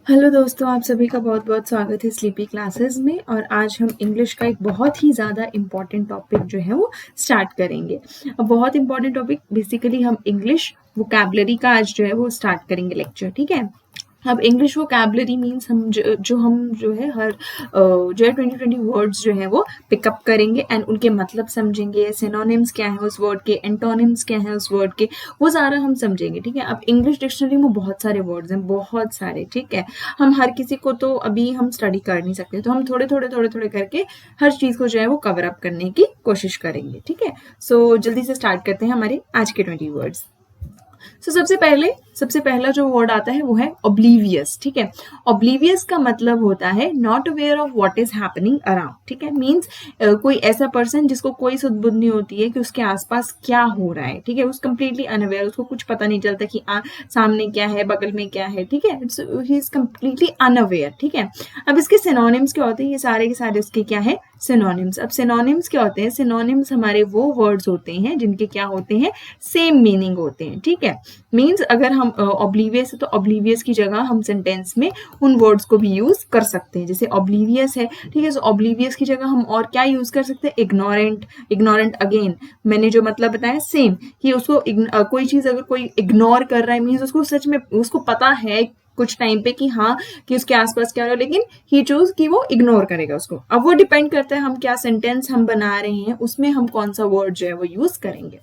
Hello दोस्तों, आप सभी का बहुत बहुत स्वागत है स्लीपी क्लासेस में। और आज हम इंग्लिश का एक बहुत ही ज़्यादा इम्पॉर्टेंट टॉपिक जो है वो स्टार्ट करेंगे। अब बहुत इम्पॉर्टेंट टॉपिक बेसिकली हम इंग्लिश वोकैबुलरी का आज जो है वो स्टार्ट करेंगे लेक्चर, ठीक है। अब इंग्लिश वोकैबुलरी मीन्स हम जो है हर जो है 20 वर्ड्स जो है वो पिकअप करेंगे एंड उनके मतलब समझेंगे, सिनोनिम्स क्या है उस वर्ड के, एंटोनिम्स क्या है उस वर्ड के, वो सारा हम समझेंगे, ठीक है। अब इंग्लिश डिक्शनरी में बहुत सारे वर्ड्स हैं, बहुत सारे, ठीक है। हम हर किसी को तो अभी हम स्टडी कर नहीं सकते, तो हम थोड़े थोड़े थोड़े थोड़े करके हर चीज़ को जो है वो कवर अप करने की कोशिश करेंगे, ठीक है। सो जल्दी से स्टार्ट करते हैं हमारे आज के 20 वर्ड्स। सबसे पहला जो वर्ड आता है वो है oblivious, ठीक है। oblivious का मतलब होता है not aware of what is happening around, ठीक है। मीन्स कोई ऐसा पर्सन जिसको कोई सुध बुध नहीं होती है कि उसके आसपास क्या हो रहा है, ठीक है। उस कंप्लीटली अनअवेयर, उसको कुछ पता नहीं चलता कि सामने क्या है, बगल में क्या है, ठीक है। ही इज कंप्लीटली अनअवेयर, ठीक है। अब इसके सिनोनिम्स क्या होते हैं, ये सारे के सारे उसके क्या है, सिनोनिम्स। अब सिनोनिम्स क्या होते हैं, सिनोनिम्स हमारे वो वर्ड्स होते हैं जिनके क्या होते हैं, सेम मीनिंग होते हैं, ठीक है। मीन्स अगर हम ऑब्लीवियस है तो ऑब्लीवियस की जगह हम सेंटेंस में उन वर्ड्स को भी यूज कर सकते हैं। जैसे ऑब्लीवियस है, ठीक है, तो ऑब्लीवियस की जगह हम और क्या यूज कर सकते हैं, इग्नोरेंट। इग्नोरेंट अगेन मैंने जो मतलब बताया सेम, कि उसको कोई चीज अगर कोई इग्नोर कर रहा है मीन्स उसको सच में उसको पता है कुछ टाइम पे कि हाँ, कि उसके आसपास क्या हो रहा है, लेकिन ही चूज कि वो इग्नोर करेगा उसको। अब वो डिपेंड करता है हम क्या सेंटेंस हम बना रहे हैं, उसमें हम कौन सा वर्ड जो है वो यूज करेंगे।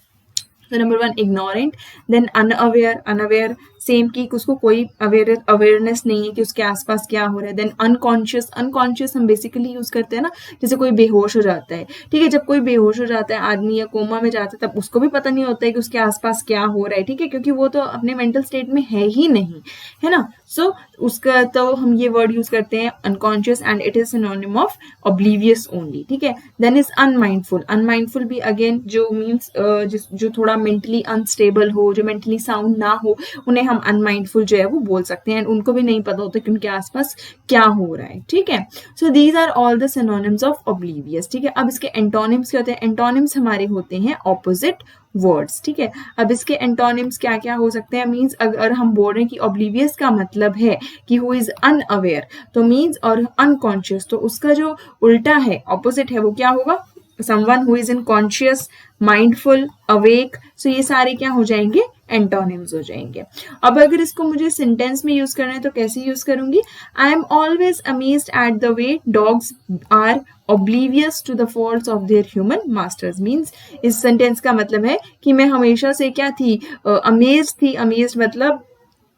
तो number 1 ignorant, then unaware. Unaware same की उसको कोई अवेयरनेस नहीं है कि उसके आसपास क्या हो रहा है। Then unconscious. अनकॉन्शियस हम बेसिकली यूज करते हैं ना, जैसे कोई बेहोश हो जाता है, ठीक है। जब कोई बेहोश हो जाता है आदमी या कोमा में जाता है तब उसको भी पता नहीं होता है कि उसके आसपास क्या हो रहा है, ठीक है, क्योंकि वो तो अपने मेंटल स्टेट में है ही नहीं, है ना। सो उसका तो हम ये वर्ड यूज करते हैं unconscious and it is synonym of oblivious only, ठीक है। Then is unmindful. अनमाइंडफुल भी अगेन जो मीन्स जो थोड़ा मेंटली अनस्टेबल हो, जो मेंटली साउंड ना हो, उन्हें हम अनमाइंडफुल जो है वो बोल सकते हैं। उनको भी नहीं पता होता कि उनके आसपास क्या हो रहा है, ठीक है। So these are all the synonyms of oblivious, ठीक है। अब इसके एंटोनिम्स क्या होते हैं, एंटोनिम्स हमारे होते हैं ऑपोजिट वर्ड्स, ठीक है। अब इसके एंटोनिम्स क्या क्या हो सकते हैं, मीन्स अगर हम बोल रहे हैं कि ऑब्लीवियस का मतलब है कि हु इज अनअवेयर, तो मीन्स और अनकॉन्शियस, तो उसका जो उल्टा है, ऑपोजिट है, वो क्या होगा, someone who is in conscious, mindful, awake. So ये सारे क्या हो जाएंगे, एंटोनिम्स हो जाएंगे। अब अगर इसको मुझे सेंटेंस में यूज करना है तो कैसे यूज करूंगी, I am always amazed at the way dogs are oblivious to the faults of their human masters। Means इस सेंटेंस का मतलब है कि मैं हमेशा से क्या थी, अमेज थी। अमेज मतलब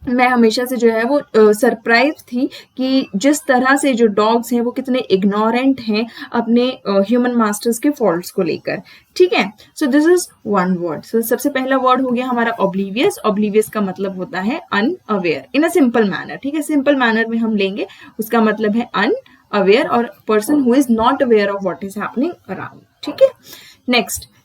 मैं हमेशा से जो है वो सरप्राइज थी कि जिस तरह से जो डॉग्स हैं वो कितने इग्नोरेंट हैं अपने ह्यूमन मास्टर्स के फॉल्ट्स को लेकर, ठीक है। So this is one word. So सबसे पहला वर्ड हो गया हमारा ऑब्लीवियस। ऑब्लीवियस का मतलब होता है unaware in a simple manner, ठीक है। सिंपल मैनर में हम लेंगे, उसका मतलब है अनअवेयर और person who is not aware of what is happening around, ठीक है।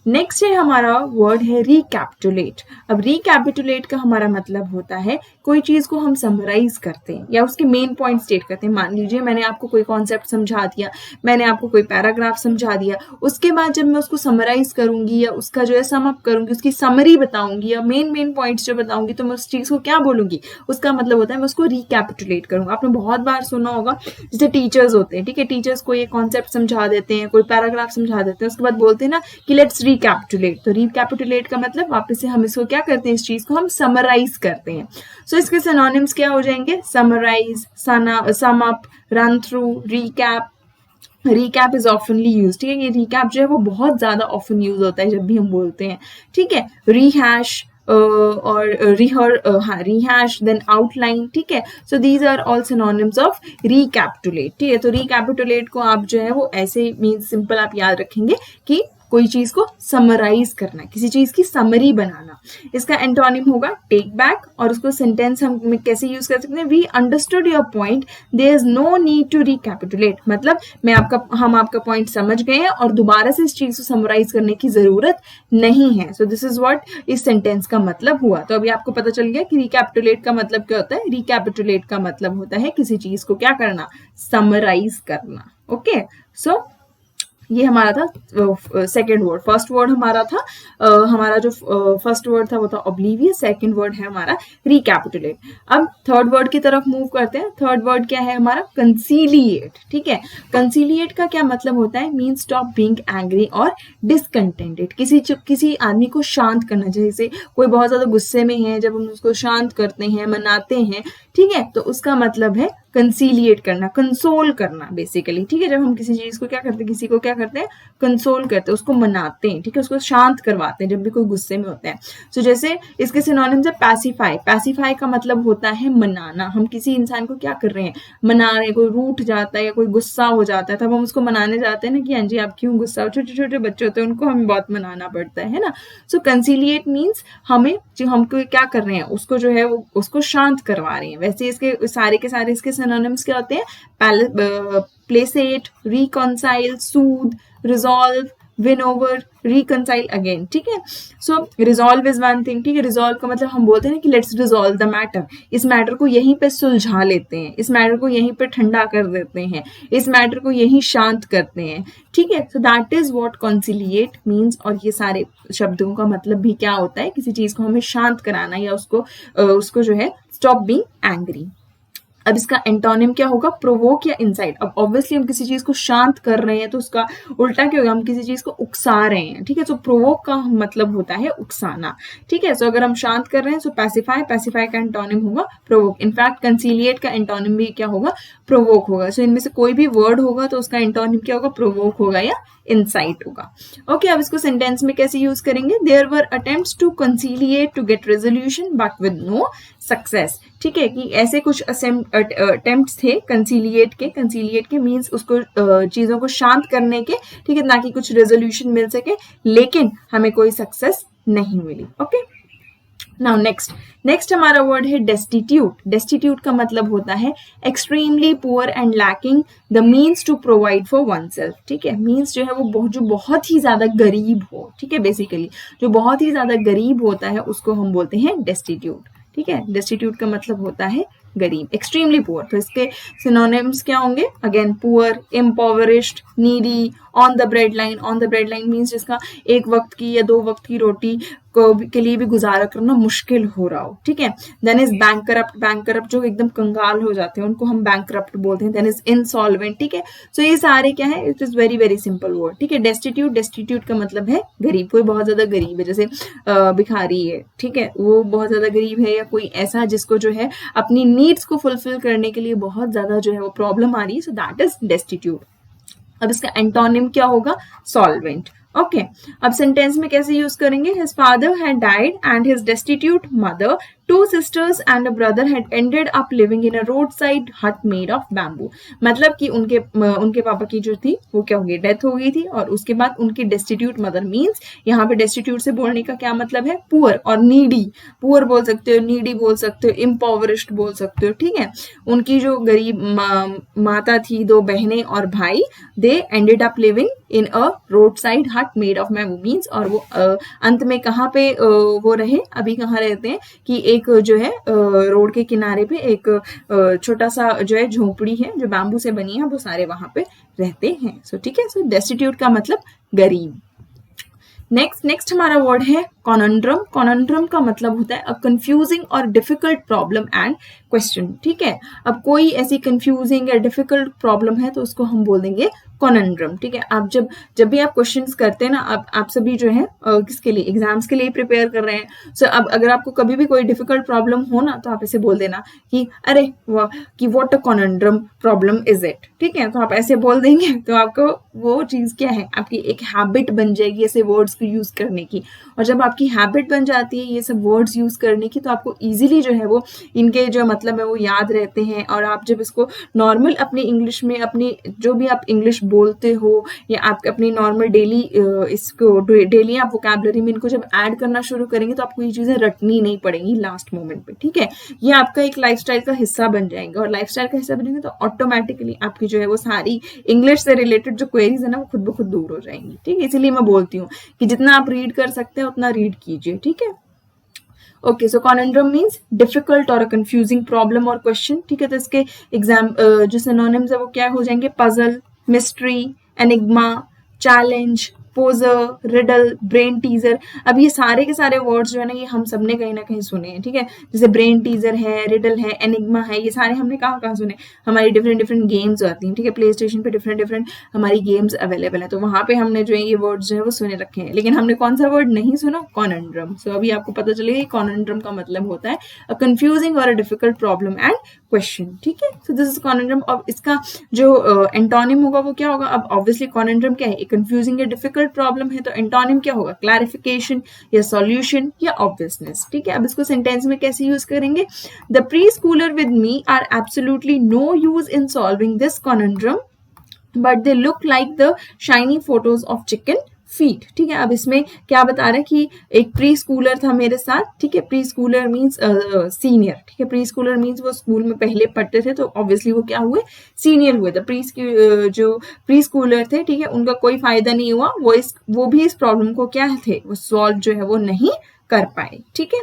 नेक्स्ट है हमारा वर्ड है रिकैपिटुलेट। अब रिकैपिटुलेट का हमारा मतलब होता है कोई चीज को हम समराइज करते हैं या उसके मेन पॉइंट स्टेट करते हैं। मान लीजिए मैंने आपको कोई कॉन्सेप्ट समझा दिया, मैंने आपको कोई पैराग्राफ समझा दिया, उसके बाद जब मैं उसको समराइज करूंगी या उसका जो है सम अप करूंगी, उसकी समरी बताऊंगी या मेन पॉइंट्स जो बताऊंगी, तो मैं उस चीज को क्या बोलूंगी, उसका मतलब होता है मैं उसको रिकैपिटुलेट करूंगा। आपने बहुत बार सुना होगा, जैसे टीचर्स होते हैं, ठीक है, टीचर्स को ये कॉन्सेप्ट समझा देते हैं, कोई पैराग्राफ समझा देते हैं, उसके बाद बोलते हैं ना कि लेट्स रिकैपिटुलेट। तो रिकैपिटुलेट का मतलब वापस से हम इसको क्या करते हैं, इस चीज को हम समराइज करते हैं। सो इसके सिनोनिम्स क्या हो जाएंगे, summarise, sum up, run through, recap. Recap is ऑफनली यूज, ठीक है। ये रिकैप जो है वो बहुत ज्यादा ऑफन यूज होता है जब भी हम बोलते हैं, ठीक है। रिहैश और रिहैश, देन आउटलाइन, ठीक है। So these are all synonyms of recapitulate, ठीक है। तो रिकैपिटुलेट को आप जो है वो ऐसे मीन्स सिंपल आप याद रखेंगे कि कोई चीज को समराइज करना, किसी चीज की समरी बनाना। इसका एंटोनिम होगा टेक बैक, और उसको सेंटेंस हम कैसे यूज कर सकते हैं, we understood your point, there is no need to recapitulate. मतलब हम आपका पॉइंट समझ गए हैं और दोबारा से इस चीज को समराइज करने की जरूरत नहीं है। So this is what is sentence का मतलब हुआ। तो अभी आपको पता चल गया कि रिकैपिटुलेट का मतलब क्या होता है। रिकैपिटुलेट का मतलब होता है किसी चीज को क्या करना, समराइज करना, ओके। सो ये हमारा था सेकेंड वर्ड। फर्स्ट वर्ड हमारा था हमारा जो फर्स्ट वर्ड था वो था ऑब्लीवियस, सेकेंड वर्ड है हमारा रिकैपिटुलेट। अब थर्ड वर्ड की तरफ मूव करते हैं। थर्ड वर्ड क्या है हमारा? कंसीलिएट। ठीक है, कंसीलिएट का क्या मतलब होता है? मीन स्टॉप बीइंग एंग्री और डिसकंटेंटेड। किसी आदमी को शांत करना, जैसे कोई बहुत ज्यादा गुस्से में है, जब हम उसको शांत करते हैं, मनाते हैं, ठीक है, तो उसका मतलब है कंसीलिएट करना, कंसोल करना बेसिकली। ठीक है, जब हम किसी चीज को क्या करते हैं, किसी को क्या करते हैं, कंसोल करते हैं, उसको मनाते हैं, ठीक है, उसको शांत करवाते हैं जब भी कोई गुस्से में होता है। सो जैसे इसके सिनोनिम्स है पैसिफाई। पैसिफाई का मतलब होता है मनाना। हम किसी इंसान को क्या कर रहे हैं, मना रहे हैं। कोई रूठ जाता है या कोई गुस्सा हो जाता है, तब हम उसको मनाने जाते हैं ना कि हाँ जी आप क्यों गुस्सा हो। छोटे छोटे बच्चे होते हैं, उनको हमें बहुत मनाना पड़ता है ना। सो कंसीलिएट मीन्स हमें जो हमको क्या कर रहे हैं, उसको जो है वो उसको शांत करवा रहे हैं। वैसे इसके सारे के सारे इसके सिनोनिम्स क्या होते हैं? Placate, reconcile, soothe, resolve, win over, reconcile again. ठीक है, so resolve is one thing. ठीक है, रिजॉल्व का मतलब हम बोलते हैं कि लेट्स रिजॉल्व द मैटर, इस मैटर को यहीं पे सुलझा लेते हैं, इस मैटर को यहीं पे ठंडा कर देते हैं, इस मैटर को यहीं शांत करते हैं। ठीक है, so that is what conciliate means. और ये सारे शब्दों का मतलब भी क्या होता है? किसी चीज को हमें शांत कराना या उसको जो है स्टॉप बीइंग एंग्री। अब इसका एंटोनिम क्या होगा? प्रोवोक या इंसाइट। अब ऑब्वियसली हम किसी चीज को शांत कर रहे हैं तो उसका उल्टा क्या होगा? हम किसी चीज को उकसा रहे हैं। ठीक है, तो प्रोवोक का मतलब होता है उकसाना। ठीक है, सो अगर हम शांत कर रहे हैं सो पैसिफाई, पैसिफाई का एंटोनिम होगा प्रोवोक। इनफैक्ट कंसीलिएट का एंटोनिम भी क्या होगा? प्रोवोक होगा। सो इनमें से कोई भी वर्ड होगा तो उसका एंटोनिम क्या होगा? प्रोवोक होगा या इंसाइट होगा। ओके, अब इसको सेंटेंस में कैसे यूज करेंगे? There were attempts to conciliate to get resolution but with no success. ठीक है, कि ऐसे कुछ अटेम्प्ट्स थे कंसीलिएट के मीन्स उसको चीजों को शांत करने के, ठीक है, ताकि कुछ रेजोल्यूशन मिल सके, लेकिन हमें कोई सक्सेस नहीं मिली। ओके, नाउ नेक्स्ट हमारा वर्ड है डेस्टिट्यूट। डेस्टिट्यूट का मतलब होता है extremely poor and lacking the means to provide for oneself. ठीक है, मीन्स जो है वो जो बहुत ही ज्यादा गरीब हो। ठीक है, बेसिकली जो बहुत ही ज्यादा गरीब होता है उसको हम बोलते हैं डेस्टिट्यूट। ठीक है, डेस्टिट्यूट का मतलब होता है गरीब, एक्सट्रीमली पुअर। तो इसके सिनोनिम्स क्या होंगे? Again poor, impoverished, needy, on the bread line. On the bread line means जिसका एक वक्त की या 2 वक्त की रोटी के लिए भी गुजारा करना मुश्किल हो रहा हो। ठीक है, देन इज बैंकरप्ट। बैंकरप्ट जो एकदम कंगाल हो जाते हैं उनको हम बैंकरप्ट बोलते हैं। Then is insolvent. ठीक है, सो ये सारे क्या है? It is very very simple word. ठीक है, डेस्टिट्यूट का मतलब है गरीब, कोई बहुत ज्यादा गरीब है, जैसे भिखारी है। ठीक है, वो बहुत ज्यादा गरीब है, या कोई ऐसा जिसको जो है अपनी नीड्स को फुलफिल करने के लिए बहुत ज्यादा जो है वो प्रॉब्लम आ रही है, सो दैट इज डेस्टिट्यूट। अब इसका एंटोनिम क्या होगा? सॉल्वेंट। ओके, अब सेंटेंस में कैसे यूज करेंगे? His father had died and his destitute mother, 2 sisters and a brother had ended up living in a roadside hut made of bamboo। मतलब कि उनके पापा की जो थी वो क्या हो गई? डेथ हो गई थी, और उसके बाद उनकी डेस्टिट्यूट मदर मीन्स यहाँ पे डेस्टिट्यूट से बोलने का क्या मतलब है? पुअर और नीडी। पुअर बोल सकते हो, नीडी बोल सकते हो, इम्पोवरिश्ड बोल सकते हो। ठीक है, उनकी जो गरीब माता थी, 2 बहनें और भाई, they ended up living in a road side हट मेड ऑफ बैम्बू मीन्स। और वो अंत में कहाँ पे वो रहे? अभी कहाँ रहते हैं कि एक जो है रोड के किनारे पे एक छोटा सा जो है झोपड़ी है जो बैम्बू से बनी है, वो सारे वहां पे रहते हैं। सो ठीक है, सो डेस्टिट्यूट का मतलब गरीब। नेक्स्ट हमारा वर्ड है कॉनंड्रम। कॉनंड्रम का मतलब होता है अ कंफ्यूजिंग और डिफिकल्ट प्रॉब्लम एंड क्वेश्चन। ठीक है, अब कोई ऐसी कंफ्यूजिंग या डिफिकल्ट प्रॉब्लम है तो उसको हम बोल देंगे कॉनंड्रम। ठीक है, आप जब भी आप क्वेश्चंस करते हैं ना, आप सभी जो है किसके लिए? एग्जाम्स के लिए प्रिपेयर कर रहे हैं। सो अब अगर आपको कभी भी कोई डिफिकल्ट प्रॉब्लम हो ना, तो आप ऐसे बोल देना कि अरे कि what a conundrum problem is it. ठीक है, तो आप ऐसे बोल देंगे तो आपको वो चीज क्या है? आपकी एक हैबिट बन जाएगी ऐसे वर्ड्स को यूज करने की। और जब आपकी हैबिट बन जाती है ये सब वर्ड्स यूज करने की, तो आपको इजीली जो है वो इनके जो मतलब है वो याद रहते हैं। और आप जब इसको नॉर्मल अपनी इंग्लिश में, अपनी जो भी आप इंग्लिश बोलते हो या आप अपनी नॉर्मल डेली इसको डेली आप वोकैबुलरी में इनको जब ऐड करना शुरू करेंगे तो आपको ये चीजें रटनी नहीं पड़ेंगी लास्ट मोमेंट पे। ठीक है, ये आपका एक लाइफस्टाइल का हिस्सा बन जाएंगे, और लाइफस्टाइल का हिस्सा बनेंगे तो ऑटोमेटिकली आपकी जो है वो सारी इंग्लिश से रिलेटेड जो क्वेरीज है ना वो खुद ब खुद दूर हो जाएंगी। ठीक है, इसीलिए मैं बोलती हूँ कि जितना आप रीड कर सकते हैं उतना रीड कीजिए। ठीक है, ओके, सो कॉनंड्रम मीन्स डिफिकल्ट और कंफ्यूजिंग प्रॉब्लम और क्वेश्चन। ठीक है, तो इसके एग्जाम जो सिनोनिम्स है वो क्या हो जाएंगे? Puzzle, mystery, enigma, challenge, पोजर, riddle, brain teaser. अब ये सारे के सारे वर्ड्स जो है ना ये हम सबने कहीं ना कहीं सुने हैं, ठीक है। जैसे ब्रेन टीजर है, रिडल है, एनिग्मा है, ये सारे हमने कहाँ कहाँ सुने, हमारी डिफरेंट डिफरेंट गेम्स आती हैं, ठीक है। प्ले स्टेशन पे डिफरेंट डिफरेंट हमारी गेम्स अवेलेबल है, तो वहाँ पे हमने जो है ये वर्ड्स जो है वो सुने रखे हैं। लेकिन हमने कौन सा वर्ड नहीं सुना, कॉनंड्रम। सो अभी आपको पता चलेगा कॉनंड्रम का मतलब होता है अ कंफ्यूजिंग और a difficult problem and question, ठीक है। So this is conundrum. अब इसका जो एंटोनिम होगा वो क्या होगा। अब ऑब्वियसली कॉनंड्रम क्या है, एक कंफ्यूजिंग या डिफिकल्ट प्रॉब्लम है, तो एंटोनिम क्या होगा, क्लैरिफिकेशन या सॉल्यूशन या ऑब्वियसनेस, ठीक है। अब इसको सेंटेंस में कैसे यूज करेंगे, the preschoolers with me are absolutely no use in solving this conundrum but they look like the shiny photos of chicken feet, ठीक है। अब इसमें क्या बता रहा है कि एक प्री स्कूलर था मेरे साथ, ठीक है। प्री स्कूलर मीन्स सीनियर, ठीक है। प्री स्कूलर मीन्स वो स्कूल में पहले पढ़ते थे, तो ऑब्वियसली वो क्या हुए, सीनियर हुए। द जो प्री स्कूलर थे, ठीक है, उनका कोई फायदा नहीं हुआ, वो भी इस प्रॉब्लम को क्या थे, वो सॉल्व जो है वो नहीं कर पाए, ठीक है।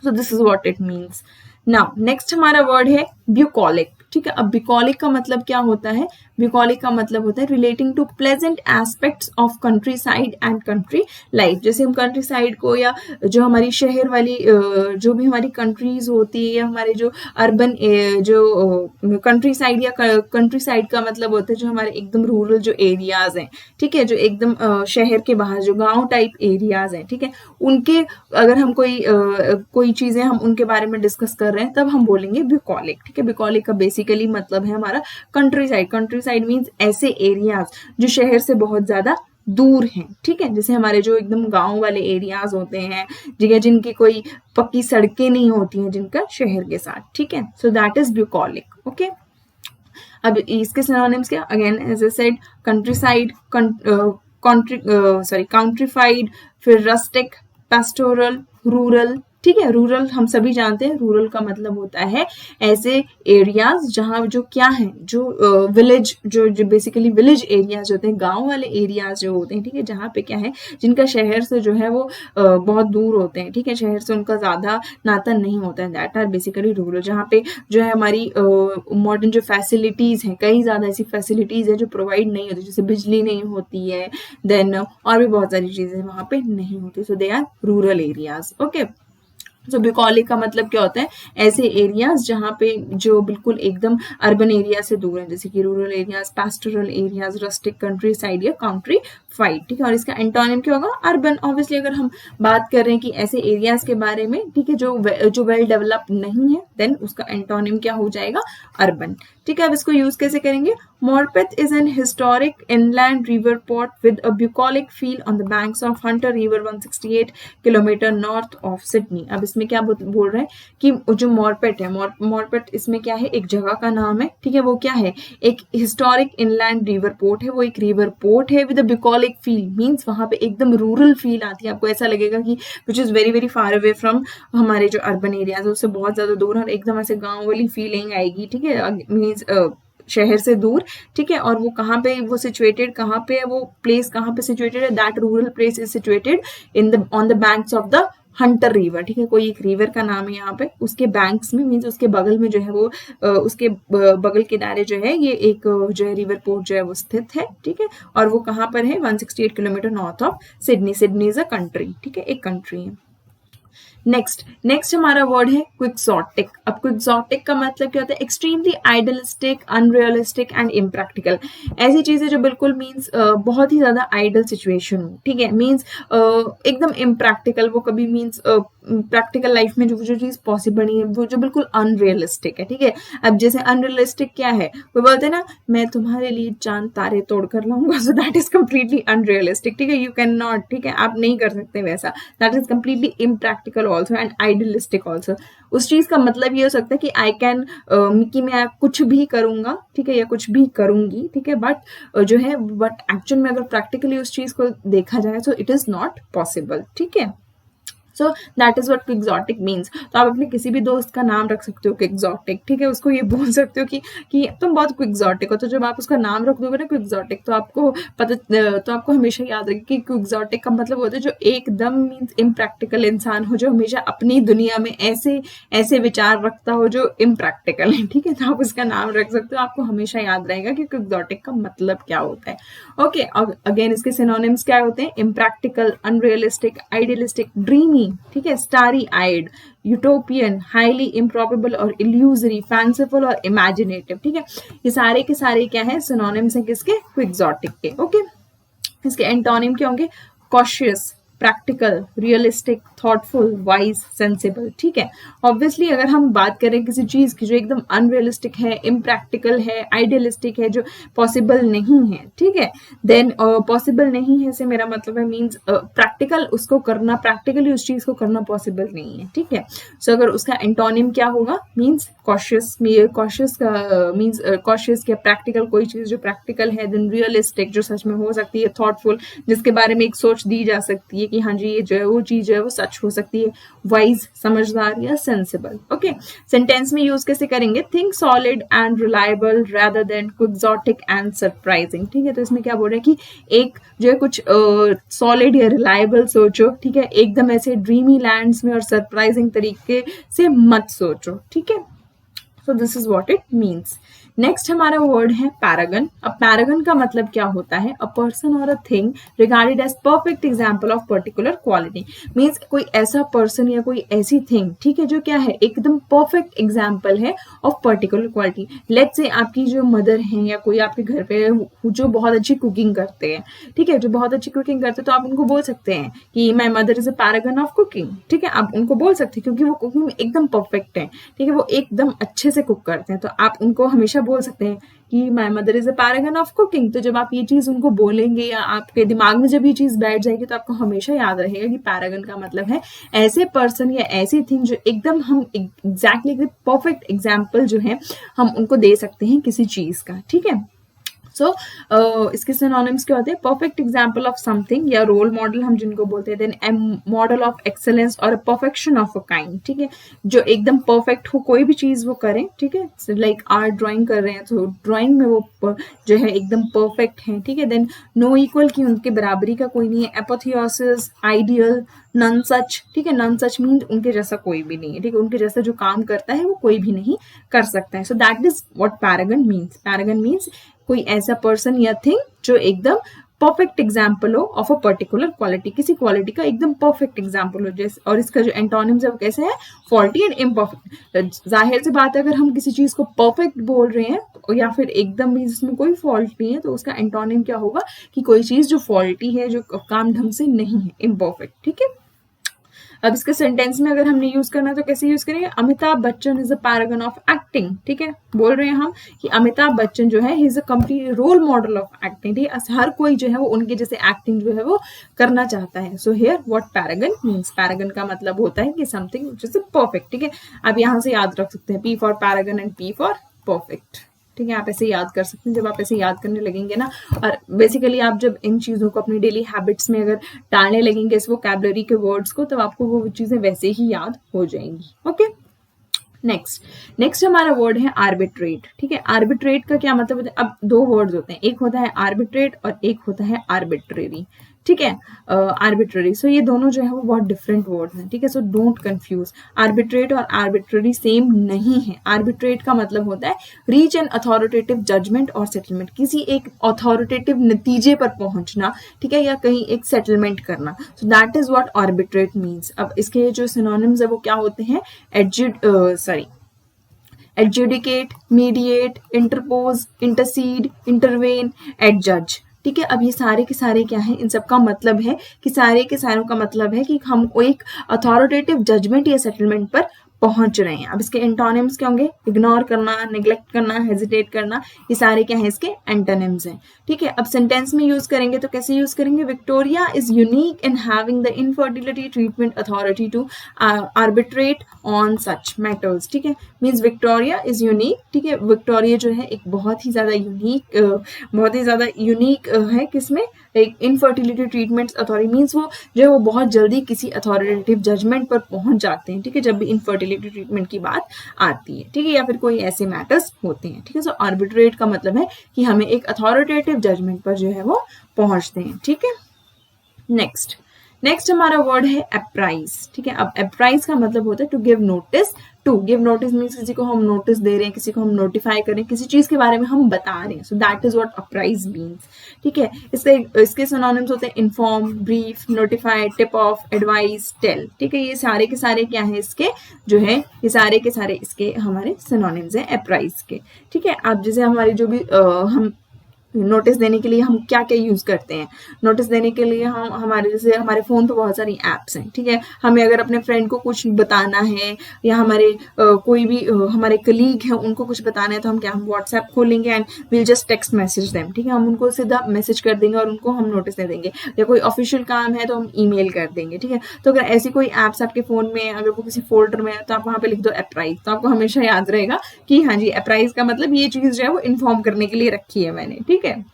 So this is what it means. Now next हमारा वर्ड है ब्यूकॉलिक, ठीक है। अब ब्यूकॉलिक का मतलब क्या होता है, ब्यूकॉलिक का मतलब होता है relating to pleasant aspects of countryside and country life. जैसे हम कंट्री साइड को या जो हमारी शहर वाली जो भी हमारी कंट्रीज होती है या हमारे जो अर्बन जो कंट्री साइड या कंट्री साइड का मतलब होता है जो हमारे एकदम रूरल जो एरियाज हैं, ठीक है, जो एकदम शहर के बाहर जो गांव टाइप एरियाज हैं, ठीक है, उनके अगर हम कोई चीजें हम उनके बारे में डिस्कस कर रहे हैं तब हम बोलेंगे ब्यूकॉलिक, ठीक है। ब्यूकॉलिक का बेसिकली मतलब है हमारा country side. Country side means ऐसे एरियाज जो शहर से बहुत ज्यादा दूर हैं, ठीक है। जैसे हमारे जो एकदम गांव वाले एरियाज होते हैं, जगह जिनकी कोई पक्की सड़कें नहीं होती हैं जिनका शहर के साथ, ठीक है। So that is bucolic, okay. अब इसके सिनोनिम्स क्या, again as I said, countryside, countrified, फिर रस्टिक, पेस्टोरल, रूरल, ठीक है। रूरल हम सभी जानते हैं, रूरल का मतलब होता है ऐसे एरियाज जहाँ जो क्या है, जो विलेज जो बेसिकली विलेज एरियाज होते हैं, गांव वाले एरियाज जो होते हैं, ठीक है, जहाँ पे क्या है, जिनका शहर से जो है वो बहुत दूर होते हैं, ठीक है, शहर से उनका ज्यादा नाता नहीं होता है, दैट आर बेसिकली रूरल। जहाँ पे जो है हमारी मॉडर्न जो फैसिलिटीज हैं, कई ज्यादा ऐसी फैसिलिटीज है जो प्रोवाइड नहीं होती, जैसे बिजली नहीं होती है, देन और भी बहुत सारी चीजें वहां पे नहीं होती। So they are rural areas, okay. तो ब्यूकॉलिक का मतलब क्या होता है, ऐसे एरियाज जहाँ पे जो बिल्कुल एकदम अर्बन एरिया से दूर है, जैसे कि rural areas, pastoral areas, rustic, country side या काउंट्री फाइड, ठीक है। और इसका एंटोनिम क्या होगा, अर्बन। ऑब्वियसली अगर हम बात कर रहे हैं कि ऐसे एरियाज के बारे में, ठीक है, जो वेल डेवलप्ड नहीं है, देन उसका एंटोनिम क्या हो जाएगा, अर्बन, ठीक है। अब इसको यूज कैसे करेंगे, Morpeth is an historic inland river port with a bucolic feel on the banks of Hunter River 168 kilometre north of Sydney. अब इसमें क्या बोल रहे हैं कि जो मॉर्पेट है, मॉर्पेट इसमें क्या है, एक जगह का नाम है, ठीक है। वो क्या है, एक हिस्टोरिक इनलैंड रिवर पोर्ट है, वो एक रिवर पोर्ट है विद अ बुकॉलिक फील, मीन्स वहां पे एकदम रूरल फील आती है, आपको ऐसा लगेगा कि which is very very far away from हमारे जो अर्बन एरियाज है उससे बहुत ज्यादा दूर और एकदम ऐसे गाँव वाली फीलिंग आएगी, ठीक है, मीन्स शहर से दूर, ठीक है। और वो कहाँ पे वो सिचुएटेड, कहाँ पे है वो प्लेस, कहाँ पे सिचुएटेड है, that rural place is situated on the banks of the Hunter river, ठीक है। कोई एक रिवर का नाम है यहाँ पे, उसके बैंक्स में मीन्स उसके बगल में जो है वो उसके बगल किनारे जो है ये एक जो है रिवर पोर्ट जो है वो स्थित है, ठीक है। और वो कहाँ पर है, 168 kilometre north of Sydney. Sydney is a country, ठीक है, एक कंट्री है। नेक्स्ट हमारा वर्ड है क्विक्सोटिक। अब क्विक्सोटिक का मतलब क्या होता है, extremely idealistic, unrealistic and impractical. ऐसी चीजें जो बिल्कुल मीन्स बहुत ही ज्यादा आइडल सिचुएशन हो, ठीक है, मीन्स एकदम इम्प्रैक्टिकल, वो कभी मीन्स प्रैक्टिकल लाइफ में जो चीज पॉसिबल नहीं है, वो जो बिल्कुल अनरियलिस्टिक है, ठीक है। अब जैसे अनरियलिस्टिक क्या है, वो बोलते हैं ना, मैं तुम्हारे लिए चांद तारे तोड़ कर लाऊंगा, सो दैट इज कम्प्लीटली अनरियलिस्टिक, ठीक है, यू कैन नॉट, ठीक है, आप नहीं कर सकते वैसा, that is completely impractical also and idealistic also. उस चीज का मतलब ये हो सकता है कि आई कैन कि मैं कुछ भी करूंगा, ठीक है, या कुछ भी करूंगी, ठीक है, बट जो है बट एक्चुअल में अगर प्रैक्टिकली उस चीज को देखा जाए तो इट इज नॉट पॉसिबल, ठीक है। So that is what quixotic means. तो आप अपने किसी भी दोस्त का नाम रख सकते हो क्विक्सोटिक, ठीक है, उसको ये बोल सकते हो कि तुम बहुत क्विक्सोटिक हो। तो जब आप उसका नाम रख दोगे ना क्विक्सोटिक, तो आपको तो आपको हमेशा याद रखेगा कि क्विक्सोटिक का मतलब होता है जो एकदम मीन्स इम्प्रैक्टिकल इंसान हो, जो हमेशा अपनी दुनिया में ऐसे ऐसे विचार रखता हो जो इम्प्रैक्टिकल है, ठीक है। तो आप उसका नाम रख सकते हो, आपको हमेशा याद रहेगा कि क्विक्सोटिक का मतलब क्या होता है। ओके, अगेन इसके सिनोनिम्स क्या होते हैं? इम्प्रैक्टिकल, अनरियलिस्टिक, आइडियलिस्टिक, ड्रीमी, ठीक है, स्टारी आइड, यूटोपियन, हाईली इम्प्रॉबेबल और इल्यूजरी, फैंसीफुल और इमेजिनेटिव, ठीक है। ये सारे के सारे क्या है? सिनोनिम्स हैं किसके? क्विक्सोटिक के। ओके, इसके एंटोनिम क्या होंगे? Cautious, practical, realistic, thoughtful, wise, sensible, ठीक है। ऑब्वियसली अगर हम बात करें किसी चीज की जो एकदम अनरियलिस्टिक है, इम्प्रैक्टिकल है, आइडियलिस्टिक है, जो पॉसिबल नहीं है, ठीक है, देन पॉसिबल नहीं है से मेरा मतलब है मीन्स प्रैक्टिकल उसको करना, प्रैक्टिकली उस चीज को करना पॉसिबल नहीं है, ठीक है। सो अगर उसका एंटोनिम क्या होगा? मीन्स कॉशियस, कॉशियस का मीन्स कॉशियस क्या? प्रैक्टिकल, कोई चीज जो प्रैक्टिकल है, देन रियलिस्टिक जो सच में हो सकती है, थॉटफुल जिसके बारे में एक सोच दी जा सकती है कि हाँ जी ये जो है वो चीज जो है वो सच हो सकती है, वाइज समझदार या सेंसिबल। ओके, सेंटेंस में यूज कैसे करेंगे? Think solid and reliable rather than quixotic and surprising, ठीक है। तो इसमें क्या बोल रहे हैं कि एक जो है कुछ सॉलिड या रिलायबल सोचो, ठीक है, एकदम ऐसे ड्रीमी लैंड्स में और सरप्राइजिंग तरीके से मत सोचो, ठीक है। So this is what it means. Next हमारा वर्ड है पैरागन। अब पैरागन का मतलब क्या होता है? अ पर्सन और a thing regarded as perfect example of particular quality. Means कोई ऐसा पर्सन या कोई ऐसी थिंग, ठीक है, जो क्या है? एकदम परफेक्ट एग्जाम्पल है of particular quality. Let's say आपकी जो मदर है या कोई आपके घर पे जो बहुत अच्छी कुकिंग करते हैं, ठीक है, जो बहुत अच्छी कुकिंग करते हैं, तो आप उनको बोल सकते हैं कि my mother is a paragon of cooking, ठीक है। आप उनको बोल सकते हैं क्योंकि वो कुकिंग में एकदम परफेक्ट है, ठीक है, वो एकदम अच्छे से कुक करते हैं, तो आप उनको हमेशा बोल सकते हैं कि my mother is a paragon of cooking. तो जब आप ये चीज उनको बोलेंगे या आपके दिमाग में जब ये चीज बैठ जाएगी तो आपको हमेशा याद रहेगा कि पैरागन का मतलब है ऐसे पर्सन या ऐसी थिंग जो एकदम हम एग्जैक्टली परफेक्ट एग्जाम्पल जो है हम उनको दे सकते हैं किसी चीज का, ठीक है। सो इसके सिनोनिम्स क्या होते हैं? परफेक्ट एग्जाम्पल ऑफ समथिंग या रोल मॉडल हम जिनको बोलते हैं, then a model of excellence और परफेक्शन ऑफ अ काइंड, ठीक है, जो एकदम परफेक्ट हो कोई भी चीज वो करें, ठीक है, लाइक आर्ट ड्राइंग कर रहे हैं तो ड्राइंग में वो जो है एकदम परफेक्ट है, ठीक है। देन नो इक्वल की उनके बराबरी का कोई नहीं है, एपोथियोसिस, आइडियल, नन सच, ठीक है, नन सच मीन उनके जैसा कोई भी नहीं है, ठीक है, उनके जैसा जो काम करता है वो कोई भी नहीं कर सकता है। So that is what paragon means. Paragon means कोई ऐसा पर्सन या थिंग जो एकदम परफेक्ट एग्जाम्पल हो ऑफ अ पर्टिकुलर क्वालिटी, किसी क्वालिटी का एकदम परफेक्ट एग्जाम्पल हो। जैसे और इसका जो एंटोनिम्स है वो कैसे है? Faulty and imperfect. जाहिर सी बात है अगर हम किसी चीज को परफेक्ट बोल रहे हैं या फिर एकदम भी जिसमें कोई फॉल्ट नहीं है, तो उसका एंटोनिम क्या होगा? कि कोई चीज जो फॉल्टी है, जो काम ढंग से नहीं है, इम्परफेक्ट, ठीक है। अब इसके सेंटेंस में अगर हमने यूज करना है तो कैसे यूज करेंगे? Amitabh Bachchan is a paragon of acting, ठीक है, बोल रहे हैं हम कि अमिताभ बच्चन जो है he is a complete role model of acting, ठीक है, हर कोई जो है वो उनके जैसे एक्टिंग जो है वो करना चाहता है। So here what paragon means. Paragon का मतलब होता है कि समथिंग व्हिच इज परफेक्ट, ठीक है। आप यहाँ से याद रख सकते हैं P for paragon and P for perfect, ठीक है, आप ऐसे याद कर सकते हैं। जब आप ऐसे याद करने लगेंगे ना, और बेसिकली आप जब इन चीज़ों को अपनी डेली हैबिट्स में अगर डालने लगेंगे इस वोकैबुलरी के वर्ड्स को, तब आपको वो चीज़ें वैसे ही याद हो जाएंगी। ओके, नेक्स्ट हमारा वर्ड है आर्बिट्रेट, ठीक है। आर्बिट्रेट का क्या मतलब होता है? अब दो वर्ड्स होते हैं, एक होता है आर्बिट्रेट और एक होता है आर्बिट्रेरी, ठीक है, आर्बिट्ररी। सो ये दोनों जो है वो बहुत डिफरेंट वर्ड हैं, ठीक है। सो डोंट कंफ्यूज, आर्बिट्रेट और आर्बिट्ररी सेम नहीं है। आर्बिट्रेट का मतलब होता है रीच एन अथॉरिटेटिव जजमेंट और सेटलमेंट, किसी एक अथॉरिटेटिव नतीजे पर पहुंचना, ठीक है, या कहीं एक सेटलमेंट करना। So that is what arbitrate means. अब इसके जो सिनोनिम्स है वो क्या होते हैं? Adjudicate, mediate, interpose, intercede, intervene, adjudge, ठीक है। अब ये सारे के सारे क्या है? इन सब का मतलब है कि सारे के सारों का मतलब है कि हम एक अथॉरिटेटिव जजमेंट या सेटलमेंट पर पहुंच रहे हैं। अब इसके एंटोनिम्स क्या होंगे? इग्नोर करना, निग्लेक्ट करना, हेजिटेट करना, ये सारे क्या है? इसके एंटोनिम्स हैं, ठीक है। अब सेंटेंस में यूज करेंगे तो कैसे यूज करेंगे? Victoria is unique in having the infertility treatment authority to arbitrate on such matters, ठीक है। मीन्स विक्टोरिया इज यूनिक, ठीक है, विक्टोरिया जो है एक बहुत ही ज्यादा यूनिक है, किसमें? एक इनफर्टिलिटी ट्रीटमेंट्स अथॉरिटी मीन्स वो जो है वो बहुत जल्दी किसी अथॉरिटेटिव जजमेंट पर पहुंच जाते हैं, ठीक है, जब भी इनफर्टिलिटी ट्रीटमेंट की बात आती है, ठीक है, या फिर कोई ऐसे मैटर्स होते हैं, ठीक है। सो आर्बिट्रेट का मतलब है कि हमें एक अथॉरिटेटिव जजमेंट पर जो है वो पहुंचते हैं, ठीक है। नेक्स्ट हमारा वर्ड है अप्राइज, ठीक है। अब अप्राइज का मतलब होता है to give notice. To give notice means किसी को हम नोटिस दे रहे हैं, किसी को हम नोटिफाई कर रहे हैं, किसी चीज के बारे में हम बता रहे हैं, so that is what apprise means, ठीक है। इसके सिनोनिम्स होते हैं inform, brief, notify, tip off, advise, tell, ठीक है। ये सारे के सारे क्या है इसके जो है, ये सारे के सारे इसके हमारे सिनोनिम्स हैं अप्राइज के, ठीक है। अब जैसे हमारी जो भी हम नोटिस देने के लिए हम क्या क्या यूज करते हैं, नोटिस देने के लिए हम हमारे जैसे हमारे फोन पे बहुत सारी एप्स हैं, ठीक है। हमें अगर अपने फ्रेंड को कुछ बताना है या हमारे कोई भी हमारे कलीग हैं उनको कुछ बताना है तो हम क्या, हम व्हाट्सएप खोलेंगे and will just text message them, ठीक है। हम उनको सीधा मैसेज कर देंगे और उनको हम नोटिस दे देंगे, या कोई ऑफिशियल काम है तो हम ईमेल कर देंगे, ठीक है। तो अगर ऐसी कोई एप्स आपके फोन में अगर वो किसी फोल्डर में है तो आप वहां पे लिख दो अप्राइज, तो आपको हमेशा याद रहेगा कि हाँ जी अप्राइज का मतलब ये चीज जो है वो इन्फॉर्म करने के लिए रखी है मैंने, ठीक है,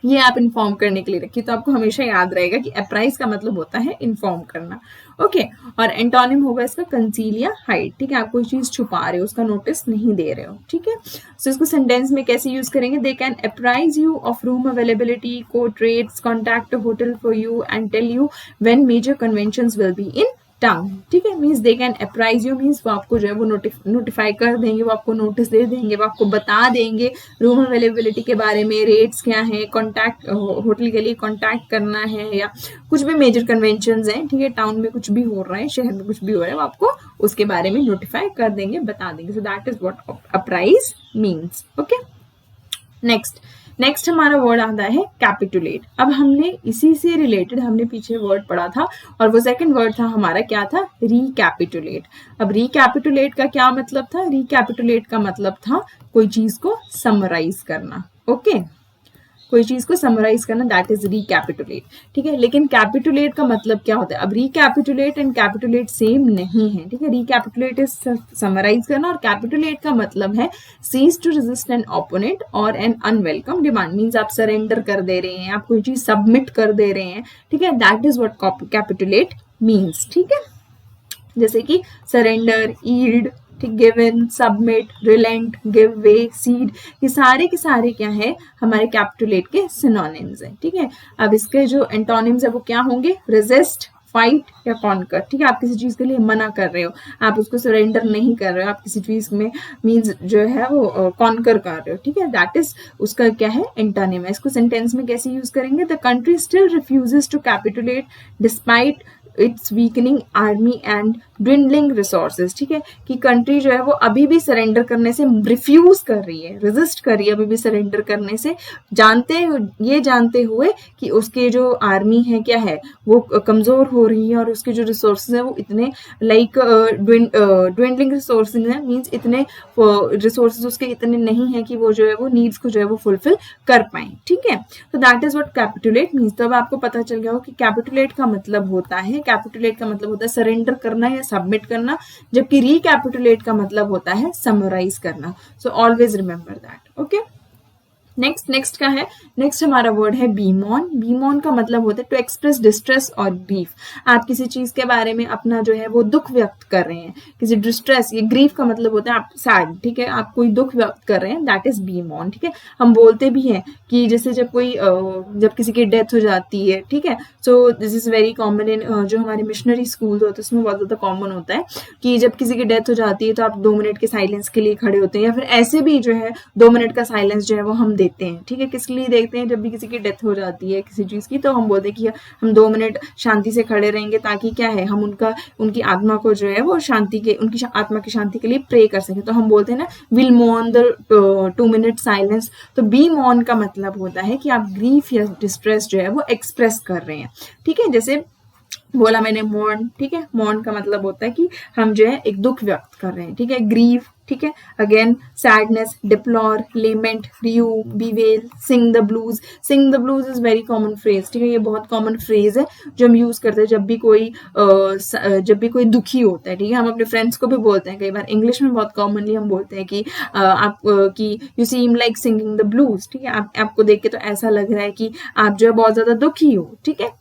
ये आप इन्फॉर्म करने के लिए रखिए, तो आपको हमेशा याद रहेगा कि अप्राइज का मतलब होता है इन्फॉर्म करना, ओके। और एंटोनिम होगा इसका कंसील या हाइड, ठीक है। आप कोई चीज छुपा रहे हो, उसका नोटिस नहीं दे रहे हो, ठीक है। सो इसको सेंटेंस में कैसे यूज करेंगे, they can apprise you of room availability, quote rates, contact hotel for you and tell you when major conventions will be in town, ठीक है। Means they can apprise you means वो आपको जो है वो नोटिफाई कर देंगे, वो आपको नोटिस दे देंगे, वो आपको बता देंगे रूम अवेलेबिलिटी के बारे में, रेट्स क्या है, कॉन्टैक्ट होटल के लिए कॉन्टैक्ट करना है या कुछ भी मेजर कन्वेंशंस हैं, ठीक है, टाउन में कुछ भी हो रहा है, शहर में कुछ भी हो रहा है, वो आपको उसके बारे में नोटिफाई कर देंगे, बता देंगे। सो that is what apprise means, okay. Next हमारा वर्ड आता है कैपिटुलेट। अब हमने इसी से रिलेटेड हमने पीछे वर्ड पढ़ा था और वो सेकंड वर्ड था हमारा क्या था, रिकैपिटुलेट। अब रिकैपिटुलेट का क्या मतलब था, रिकैपिटुलेट का मतलब था कोई चीज को समराइज करना, ओके, कोई चीज को समराइज करना, दैट इज रिकैपिटुलेट, ठीक है। लेकिन कैपिटुलेट का मतलब क्या होता है, अब रिकैपिटुलेट एंड कैपिटुलेट सेम नहीं है, ठीक है। रिकैपिटुलेट इज समराइज करना और कैपिटुलेट का मतलब है cease to resist an opponent और एन अनवेलकम डिमांड, मीन्स आप सरेंडर कर दे रहे हैं, आप कोई चीज सबमिट कर दे रहे हैं, ठीक है, that is what capitulate means, ठीक है। जैसे कि सरेंडर, ईल्ड, ठीक, given, submit, reliant, give way, seed, ये सारे के सारे क्या है हमारे कैपिटुलेट के सिनोनिम्स हैं, ठीक है। अब इसके जो एंटोनिम्स है वो क्या होंगे, रेजिस्ट, फाइट या कॉन्कर, ठीक है। आप किसी चीज के लिए मना कर रहे हो, आप उसको सरेंडर नहीं कर रहे हो, आप किसी चीज में मीन्स जो है वो कॉन्कर कर रहे हो, ठीक है, दैट इज उसका क्या है एंटोनिम है। इसको सेंटेंस में कैसे यूज करेंगे, the country still refuses to capitulate despite its weakening army and dwindling resources, ठीक है, कि कंट्री जो है वो अभी भी सरेंडर करने से रिफ्यूज कर रही है, रेजिस्ट कर रही है अभी भी सरेंडर करने से, जानते हुए कि उसके जो आर्मी है क्या है वो कमजोर हो रही है और उसके जो रिसोर्सेज है वो इतने लाइक ड्विंडलिंग रिसोर्सेज है, मीन्स इतने रिसोर्सेज उसके इतने नहीं है कि वो जो है वो नीड्स को जो है वो फुलफिल कर पाए, ठीक है। तो that is what capitulate means. तो अब आपको पता चल गया हो कि कैपिटुलेट का मतलब होता है, कैपिटुलेट का मतलब होता है सरेंडर करना या सबमिट करना, जबकि रिकैपिटुलेट का मतलब होता है समराइज करना। So always remember that, okay. Next का है, नेक्स्ट हमारा वर्ड है बीमॉन। बीमॉन का मतलब होता है टू एक्सप्रेस डिस्ट्रेस और ग्रीफ। आप किसी चीज के बारे में अपना जो है वो दुख व्यक्त कर रहे हैं, किसी डिस्ट्रेस, ये ग्रीफ का मतलब होता है आप सैड, ठीक है, आप कोई दुख व्यक्त कर रहे हैं, दैट इज बीमॉन, ठीक है। हम बोलते भी हैं कि जैसे जब किसी की डेथ हो जाती है, ठीक है, so this is very common in जो हमारे मिशनरी स्कूल होते हैं उसमें बहुत ज्यादा कॉमन होता है कि जब किसी की डेथ हो जाती है तो आप 2 मिनट के साइलेंस के लिए खड़े होते हैं, या फिर ऐसे भी जो है 2 मिनट का साइलेंस जो है वो हम देते हैं, ठीक है। किस लिए देखते हैं, जब भी किसी की डेथ हो जाती है किसी चीज की तो हम बोलते हैं कि हम 2 मिनट शांति से खड़े रहेंगे ताकि क्या है हम उनकी आत्मा को जो है वो उनकी आत्मा की शांति के लिए प्रे कर सके। तो हम बोलते हैं ना will mourn the 2 minute silence. तो बी मॉर्न का मतलब होता है कि आप ग्रीफ या डिस्ट्रेस जो है वो एक्सप्रेस कर रहे हैं, ठीक है। जैसे बोला मैंने मॉर्न, ठीक है, मॉर्न का मतलब होता है कि हम जो है एक दुख व्यक्त कर रहे हैं, ठीक है, ग्रीव, ठीक है। Again sadness, deplore, lament, rue, bewail, sing the blues. Sing the blues is very common phrase, ठीक है, ये बहुत कॉमन फ्रेज है जो हम यूज करते हैं जब भी कोई दुखी होता है, ठीक है। हम अपने फ्रेंड्स को भी बोलते हैं, कई बार इंग्लिश में बहुत कॉमनली हम बोलते हैं कि कि you seem like singing the blues, ठीक है, आपको देख के तो ऐसा लग रहा है कि आप जो है बहुत ज्यादा दुखी हो, ठीक है।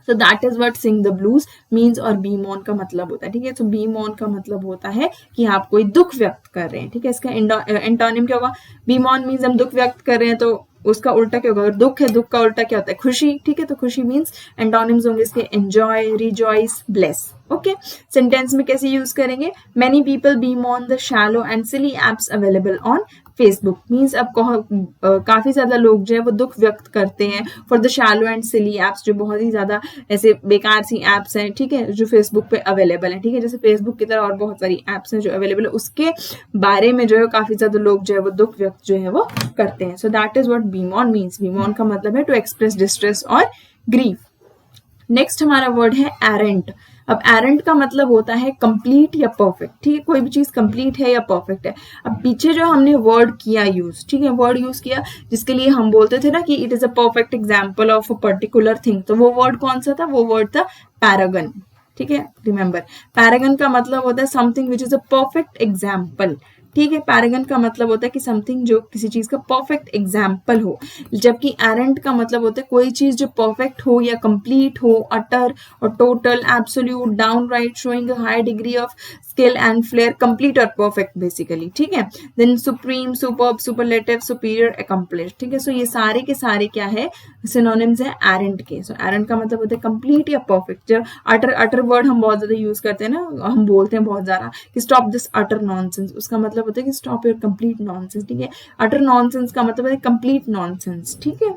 So that is what sing the blues means और beam on का मतलब होता है, ठीक है। तो beam on का मतलब होता है कि आप कोई दुख व्यक्त कर रहे हैं, ठीक है। इसका एंटोनिम क्या होगा? beam on means हम दुख व्यक्त कर रहे हैं, तो उसका उल्टा क्या होगा? अगर दुख है, दुख का उल्टा क्या होता है? खुशी, ठीक है। तो खुशी मीन्स एंटोनिम्स होंगे इसके enjoy, rejoice, bless, okay. Sentence में कैसे यूज करेंगे? Many people beam on the shallow and silly apps available on Facebook. Means अब काफी ज्यादा लोग जो है वो दुख व्यक्त करते हैं for the shallow and silly apps, जो बहुत ही ज्यादा ऐसे बेकार सी एप्स हैं, ठीक है, जो फेसबुक पे अवेलेबल है, ठीक है। जैसे फेसबुक की तरह और बहुत सारी एप्स हैं जो अवेलेबल है, उसके बारे में जो है काफी ज्यादा लोग जो है वो दुख व्यक्त जो है वो करते हैं। So that is what beam on means. Beam on का मतलब है टू एक्सप्रेस डिस्ट्रेस और ग्रीफ। नेक्स्ट हमारा वर्ड है एरेंट। अब एरेंट का मतलब होता है कंप्लीट या परफेक्ट, ठीक है। कोई भी चीज कंप्लीट है या परफेक्ट है। अब पीछे जो हमने वर्ड किया यूज, ठीक है, वर्ड यूज किया जिसके लिए हम बोलते थे ना कि it is a perfect example of a particular thing, तो वो वर्ड कौन सा था? वो वर्ड था पैरागन, ठीक है। रिमेंबर, पैरागन का मतलब होता है something which is a perfect example, ठीक है। पैरागन का मतलब होता है कि समथिंग जो किसी चीज का परफेक्ट एग्जाम्पल हो, जबकि एरेंट का मतलब होता है कोई चीज जो परफेक्ट हो या कंप्लीट हो, अटर और total, absolute, downright, showing a high degree of skill and flair, complete और परफेक्ट बेसिकली, ठीक है। Then supreme, superb, superlative, superior, accomplish, ठीक है। सो ये सारे के सारे क्या है? सिनोनिम्स है एरेंट के। सो एरेंट का मतलब होता है कंप्लीट या परफेक्ट। जब अटर वर्ड हम बहुत ज्यादा यूज करते हैं ना, हम बोलते हैं बहुत ज्यादा कि स्टॉप दिस अटर नॉनसेंस, उसका मतलब होता है कि स्टॉप योर कंप्लीट नॉनसेंस, ठीक है। अटर नॉनसेंस का मतलब है कंप्लीट नॉनसेंस, ठीक है।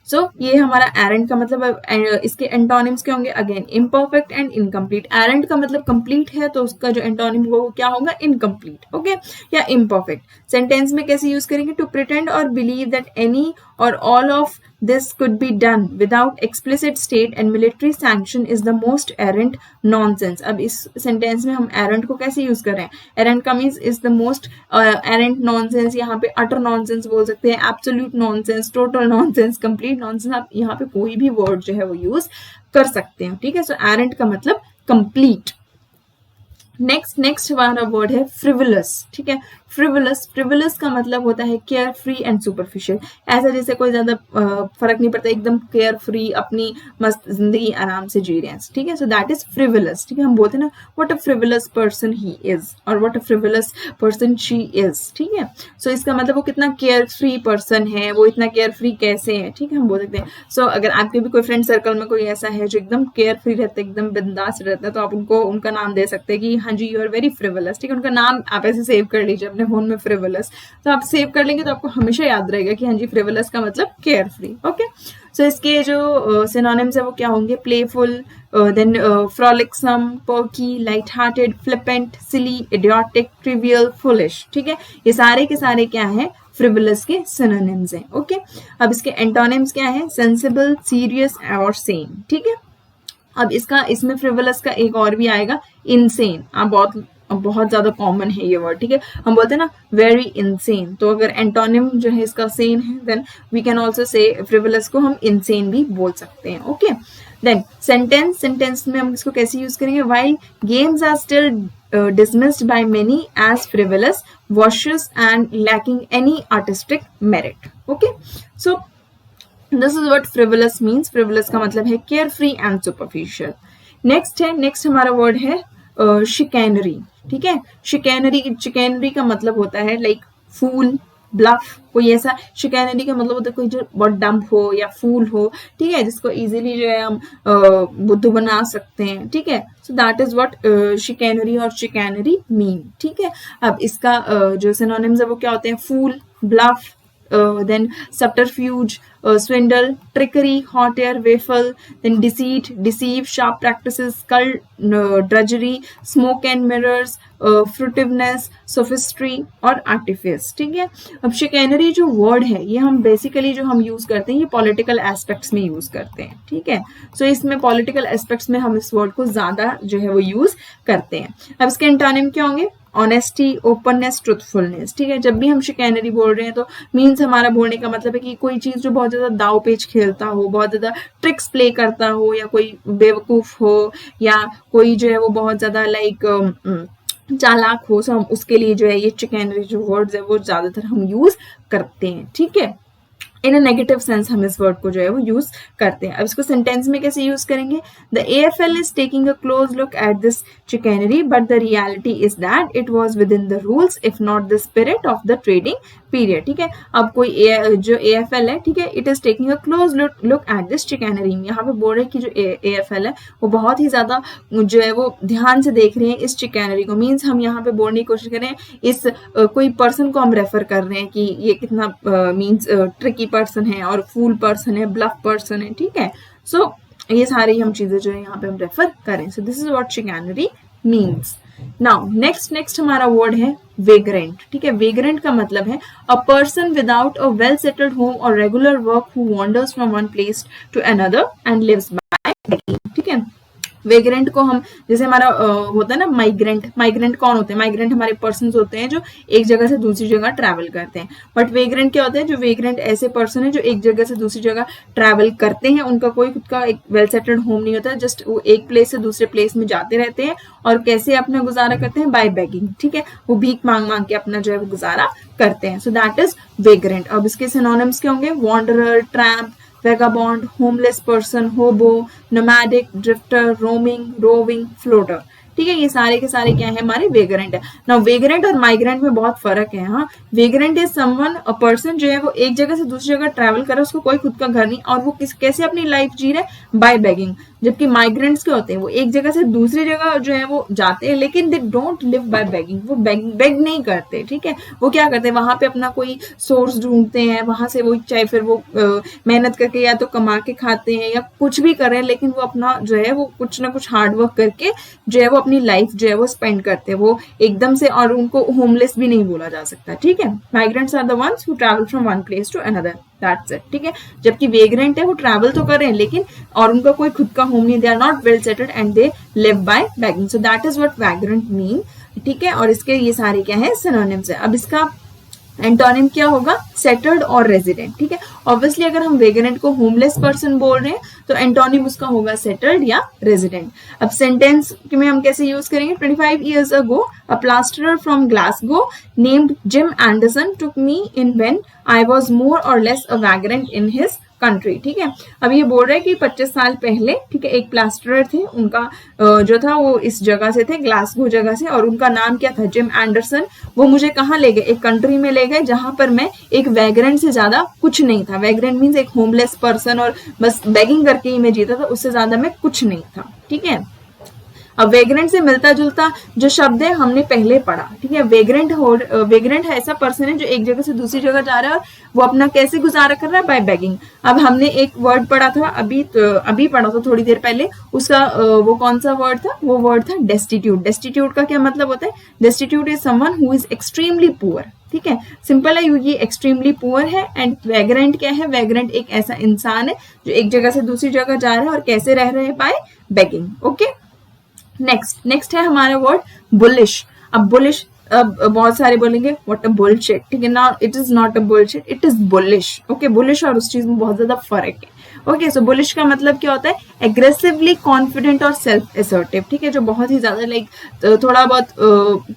सो ये हमारा एरेंट का मतलब है। इसके एंटोनिम्स क्या होंगे? Again imperfect and incomplete. Errant का मतलब कंप्लीट है, तो उसका जो एंटोनिम होगा वो क्या होगा? इनकम्प्लीट, ओके, या इम्परफेक्ट। सेंटेंस में कैसे यूज करेंगे? टू प्रिटेंड और बिलीव दैट एनी और all of this could be done without explicit state and military sanction is the most errant nonsense। अब इस सेंटेंस में हम errant को कैसे यूज कर रहे हैं? errant का means is the most errant nonsense, यहाँ पे utter nonsense बोल सकते हैं, absolute nonsense, total nonsense, complete nonsense, आप यहाँ पे कोई भी वर्ड जो है वो यूज कर सकते हैं, ठीक है। सो errant का मतलब complete। नेक्स्ट हमारा वर्ड है फ्रिवलस, ठीक है। फ्रिवलस का मतलब होता है केयर फ्री एंड सुपरफिशियल। ऐसा जैसे कोई ज्यादा फर्क नहीं पड़ता, एकदम केयर फ्री, अपनी मस्त जिंदगी आराम से जी रहे हैं, ठीक है। सो दैट इज फ्रिवलस, ठीक है। हम बोलते हैं ना what a frivolous person he is और what a frivolous person she is, ठीक है। सो इसका मतलब वो कितना केयर फ्री पर्सन है, वो इतना केयर फ्री कैसे है, ठीक है, हम बोल सकते हैं। सो अगर आपके भी कोई फ्रेंड सर्कल में कोई ऐसा है जो एकदम केयर फ्री रहता है, एकदम बिंदास रहता है, तो आप उनका नाम दे सकते हैं कि हाँ जी यू आर वेरी फ्रिवलस, ठीक है। उनका नाम आप ऐसे सेव कर लीजिए अपने फोन में, फ्रिवलस, तो आप सेव कर लेंगे तो आपको हमेशा याद रहेगा कि हाँ जी फ्रिवलस का मतलब केयर फ्री, ओके। सो इसके जो सिनोनिम्स है वो क्या होंगे? Playful, then frolicsome, perky, light hearted, flippant, silly, idiotic, trivial, foolish, ठीक है। ये सारे के सारे क्या है? फ्रिवलस के सिनोनिम्स हैं, ओके। अब इसके एंटोनिम्स क्या है? सेंसिबल, सीरियस और सेन, ठीक है। अब इसमें फ्रिवलस का एक और भी आएगा, इनसेन। आप बहुत ज्यादा कॉमन है ये वर्ड, ठीक है। हम बोलते हैं ना वेरी इनसेन, तो अगर एंटोनिम जो है इसका सेन है, then we can also say frivolous को हम इनसेन भी बोल सकते हैं, ओके। देन सेंटेंस में हम इसको कैसे यूज करेंगे? While games are still dismissed by many as frivolous, vicious and lacking any artistic merit, okay। So this is what frivolous means। frivolous का मतलब है carefree and superficial। नेक्स्ट हमारा word है chicanery, ठीक है। chicanery का मतलब होता है लाइक फूल, ब्लफ, कोई ऐसा। chicanery का मतलब होता है कोई जो बहुत डम्प हो या फूल हो, ठीक है, जिसको इजीली जो है हम बुद्धू बना सकते हैं, ठीक है। So that is what chicanery और chicanery मीन, ठीक है। अब इसका जो सिनोनिम्स है वो क्या होते हैं? फूल, bulb, then subterfuge, swindle, trickery, hot air, waffle, then deceit, deceive, sharp practices, drudgery, smoke and mirrors, fruitiveness, sophistry और artifice, ठीक है। अब chicanery जो वर्ड है ये हम बेसिकली जो हम यूज करते हैं ये पॉलिटिकल एस्पेक्ट्स में यूज करते हैं, ठीक है। सो इसमें पॉलिटिकल एस्पेक्ट्स में हम इस वर्ड को ज्यादा जो है वो यूज करते हैं। अब इसके एंटोनिम क्या होंगे? ऑनेस्टी, ओपननेस, ट्रुथफुलनेस, ठीक है। जब भी हम शिकैनरी बोल रहे हैं तो मीन्स हमारा बोलने का मतलब है कि कोई चीज जो बहुत ज्यादा दाव पेच खेलता हो, बहुत ज्यादा ट्रिक्स प्ले करता हो, या कोई बेवकूफ हो, या कोई जो है वो बहुत ज्यादा चालाक हो, सो हम उसके लिए जो है ये चिकैनरी जो वर्ड्स है वो ज्यादातर हम यूज करते हैं, ठीक है। इन अ नेगेटिव सेंस हम इस वर्ड को जो है वो यूज करते हैं। अब इसको सेंटेंस में कैसे यूज करेंगे? The AFL is taking a close look at this chicanery but the reality is that it was within the rules if not the spirit of the trading period, ठीक है। अब कोई जो AFL है, ठीक है, it is taking a close look at this chicanery, यहाँ पे बोल रहे हैं कि जो एएफएल है वो बहुत ही ज्यादा जो है वो ध्यान से देख रहे हैं इस चिकैनरी को। मीन्स हम यहाँ पे बोलने की कोशिश कर रहे हैं इस कोई पर्सन को हम रेफर कर रहे हैं कि ये कितना मीन्स ट्रिकी पर्सन है और फूल पर्सन है, ब्लफ पर्सन है, ठीक है। सो ये सारी हम चीजें जो है यहाँ पे हम रेफर करें। So this is what chicanery means. Now next हमारा वर्ड है वेग्रेंट, ठीक है। वेग्रेंट का मतलब है a person without a well settled home और regular work who wanders from one place to another and lives by begging, ठीक है। वेग्रेंट को हम जैसे हमारा होता है ना माइग्रेंट कौन होते हैं? माइग्रेंट हमारे पर्सन होते हैं जो एक जगह से दूसरी जगह ट्रैवल करते हैं। बट वेग्रेंट क्या होते हैं? जो वेग्रेंट ऐसे पर्सन है जो एक जगह से दूसरी जगह ट्रैवल करते हैं, उनका कोई खुद का एक वेल सेटल्ड होम नहीं होता, जस्ट वो एक प्लेस से दूसरे प्लेस में जाते रहते हैं और कैसे अपना गुजारा करते हैं? बाय बेगिंग, ठीक है। वो भीख मांग मांग के अपना जो है वो गुजारा करते हैं। So that is vagrant. अब इसके सिनोनिम्स क्या होंगे? Wanderer, tramp, vagabond, homeless person, hobo, nomadic, drifter, roaming, roving, floater, ठीक है। ये सारे के सारे क्या है? हमारे वेग्रेंट है। नाउ वेग्रेंट और माइग्रेंट में बहुत फर्क है। हाँ, vagrant is someone a person जो है वो एक जगह से दूसरी जगह ट्रैवल कर रहा है, उसको कोई खुद का घर नहीं और वो कैसे अपनी लाइफ जी रहा है? By begging. जबकि माइग्रेंट्स क्या होते हैं? वो एक जगह से दूसरी जगह जो है वो जाते हैं लेकिन they don't live by begging, वो बेग नहीं करते, ठीक है। वो क्या करते हैं? वहां पे अपना कोई सोर्स ढूंढते हैं, वहां से वो चाहे फिर वो मेहनत करके या तो कमा के खाते हैं या कुछ भी कर रहे हैं, लेकिन वो अपना जो है वो कुछ ना कुछ हार्ड वर्क करके जो है वो अपनी लाइफ जो है वो स्पेंड करते हैं। वो एकदम से, और उनको होमलेस भी नहीं बोला जा सकता, ठीक है। Migrants are the ones who travel from one place to another, that's it, ठीक है। जबकि वेग्रेंट है वो ट्रैवल तो कर रहे हैं लेकिन और उनका कोई खुद का होम नहीं, they are not well settled and they live by begging. So that is what vagrant mean, ठीक है। और इसके ये सारे क्या है? सिनोनिम्स है। अब इसका एंटोनिम क्या होगा? सेटल्ड और रेजिडेंट, ठीक है। ऑब्वियसली अगर हम वेग्रेंट को होमलेस पर्सन बोल रहे हैं तो एंटोनिम उसका होगा सेटल्ड या रेजिडेंट। अब सेंटेंस में हम कैसे यूज करेंगे? 25 years ago a plasterer from Glasgow named Jim Anderson took me in when I was more or less a vagrant in his country, ठीक है। अब ये बोल रहे हैं कि 25 साल पहले, ठीक है, एक प्लास्टरर थे, उनका जो था वो इस जगह से थे, ग्लासगो जगह से, और उनका नाम क्या था? Gym Anderson. वो मुझे कहाँ ले गए? एक कंट्री में ले गए जहां पर मैं एक वैग्रेंट से ज्यादा कुछ नहीं था। वैग्रेंट मीन्स एक होमलेस पर्सन और बस बेगिंग करके ही मैं जीता था, उससे ज्यादा मैं कुछ नहीं था, ठीक है। अब वेग्रेंट से मिलता जुलता जो शब्द है हमने पहले पढ़ा, ठीक है। वेग्रेंट है ऐसा पर्सन है जो एक जगह से दूसरी जगह जा रहा है और वो अपना कैसे गुजारा कर रहा है? By begging. अब हमने एक वर्ड पढ़ा था अभी पढ़ा था थोड़ी देर पहले, उसका वो कौन सा वर्ड था? वो वर्ड था डेस्टिट्यूट। डेस्टिट्यूट का क्या मतलब होता है? Destitute is someone who is extremely poor, ठीक है। सिंपल है, ये एक्सट्रीमली पुअर है। एंड वेग्रेंट क्या है? वेग्रेंट एक ऐसा इंसान है जो एक जगह से दूसरी जगह जा रहा है और कैसे रह रहे हैं? Bye begging, okay. नेक्स्ट है हमारा वर्ड बुलिश। अब बुलिश, अब बहुत सारे बोलेंगे व्हाट अ बुलशिट, ठीक है ना। It is not a bullshit, it is bullish, okay. Bullish और उस चीज में बहुत ज्यादा फर्क है, ओके। सो बुलिश का मतलब क्या होता है? एग्रेसिवली कॉन्फिडेंट और सेल्फ असर्टिव, ठीक है। जो बहुत ही ज्यादा थोड़ा बहुत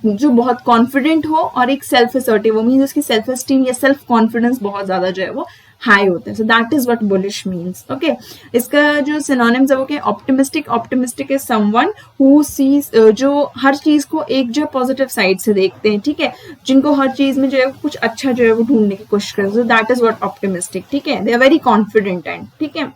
जो बहुत कॉन्फिडेंट हो और एक सेल्फ असर्टिव, वो मीन्स उसकी सेल्फ एस्टीम या सेल्फ कॉन्फिडेंस बहुत ज्यादा जो है वो हाई होता है। So that is what bullish means, okay. इसका जो सिनोनिम्स है वो क्या? Optimistic. Optimistic is someone who seize, जो हर चीज को एक जो पॉजिटिव साइड से देखते हैं, ठीक है। जिनको हर चीज में जो है कुछ अच्छा जो है वो ढूंढने की कोशिश करते हैं। So that is what optimistic, ठीक है। They are very confident and, ठीक है।